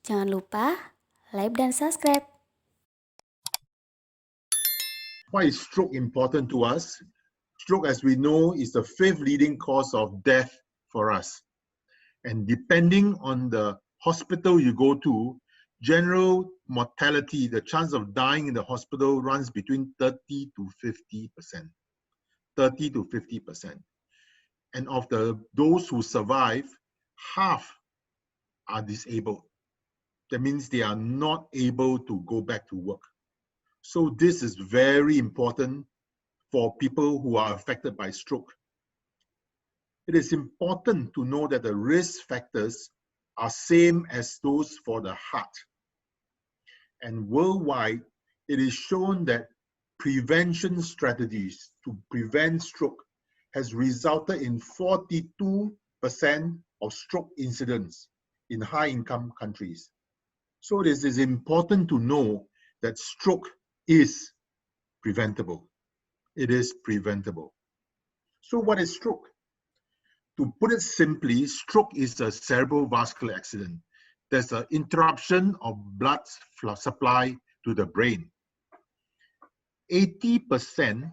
Jangan lupa like dan subscribe. Why is stroke important to us? Stroke, as we know, is the fifth leading cause of death for us. And depending on the hospital you go to, general mortality, the chance of dying in the hospital runs between 30 to 50%. 30 to 50%. And of those who survive, half are disabled. That means they are not able to go back to work. So this is very important for people who are affected by stroke. It is important to know that the risk factors are same as those for the heart. And worldwide, it is shown that prevention strategies to prevent stroke has resulted in 42% of stroke incidents in high-income countries. So this is important to know that stroke is preventable. It is preventable. So what is stroke? To put it simply, stroke is a cerebral vascular accident. There's an interruption of blood supply to the brain. 80%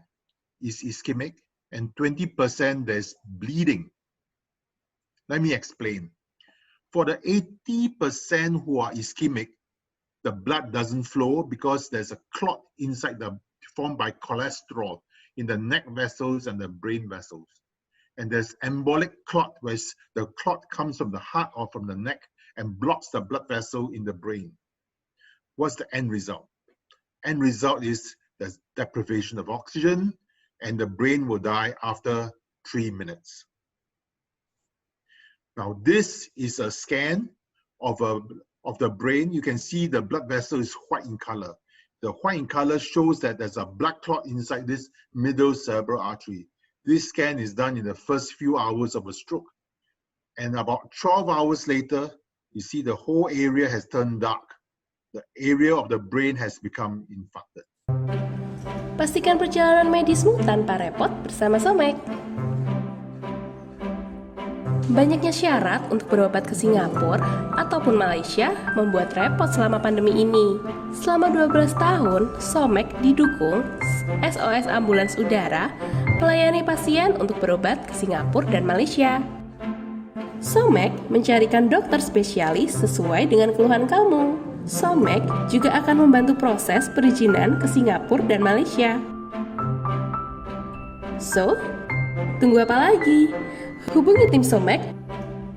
is ischemic and 20% there's bleeding. Let me explain. For the 80% who are ischemic, the blood doesn't flow because there's a clot inside formed by cholesterol in the neck vessels and the brain vessels. And there's embolic clot, where the clot comes from the heart or from the neck and blocks the blood vessel in the brain. What's the end result? End result is there's deprivation of oxygen and the brain will die after 3 minutes. Now this is a scan of the brain. You can see the blood vessel is white in color. The white in color shows that there's a blood clot inside this middle cerebral artery. This scan is done in the first few hours of a stroke. And about 12 hours later, you see the whole area has turned dark. The area of the brain has become infarcted. Pastikan perjalanan medismu tanpa repot bersama Somek. Banyaknya syarat untuk berobat ke Singapura ataupun Malaysia membuat repot selama pandemi ini. Selama 12 tahun, Somek didukung SOS Ambulans Udara melayani pasien untuk berobat ke Singapura dan Malaysia. Somek mencarikan dokter spesialis sesuai dengan keluhan kamu. Somek juga akan membantu proses perizinan ke Singapura dan Malaysia. So, tunggu apa lagi? Hubungi tim Somek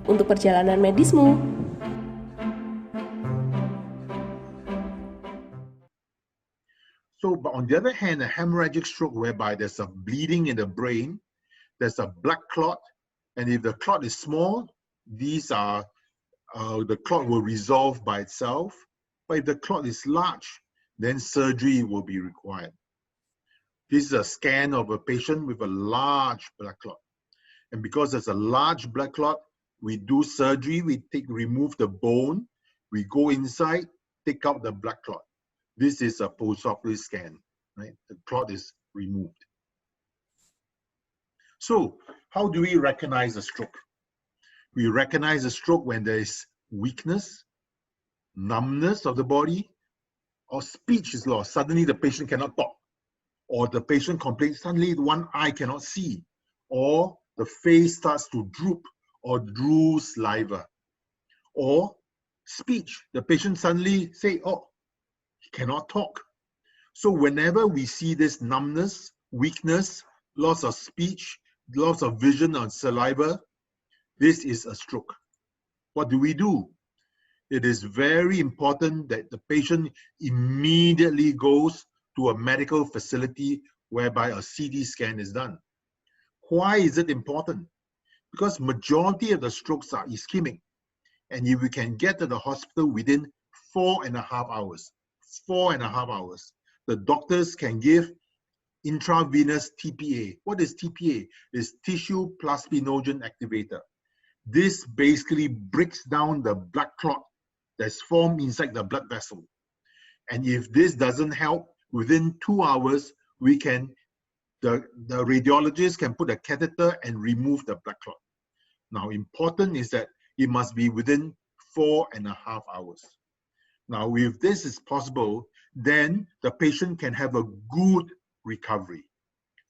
untuk perjalanan medismu. So, but on the other hand, a hemorrhagic stroke whereby there's a bleeding in the brain, there's a blood clot, and if the clot is small, the clot will resolve by itself. But if the clot is large, then surgery will be required. This is a scan of a patient with a large blood clot. And because there's a large blood clot, we do surgery, we remove the bone, we go inside, take out the blood clot. This is a post-operative scan, right? The clot is removed. So, how do we recognize a stroke? We recognize a stroke when there is weakness, numbness of the body, or speech is lost. Suddenly the patient cannot talk, or the patient complains, suddenly one eye cannot see, or the face starts to droop or drool saliva, or speech. The patient suddenly say, oh, he cannot talk. So whenever we see this numbness, weakness, loss of speech, loss of vision or saliva, this is a stroke. What do? It is very important that the patient immediately goes to a medical facility whereby a CT scan is done. Why is it important? Because majority of the strokes are ischemic, and if we can get to the hospital within 4.5 hours, the doctors can give intravenous TPA. What is TPA? It's tissue plasminogen activator. This basically breaks down the blood clot that's formed inside the blood vessel. And if this doesn't help, within 2 hours, the radiologist can put a catheter and remove the blood clot. Now, important is that it must be within 4.5 hours. Now, if this is possible, then the patient can have a good recovery.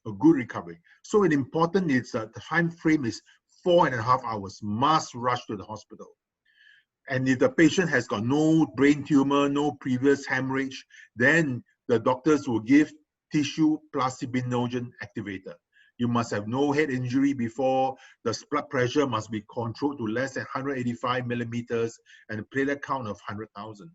A good recovery. So it important is the time frame is 4.5 hours. Must rush to the hospital. And if the patient has got no brain tumor, no previous hemorrhage, then the doctors will give tissue plasminogen activator. You must have no head injury before. The blood pressure must be controlled to less than 185 millimeters and a platelet count of 100,000.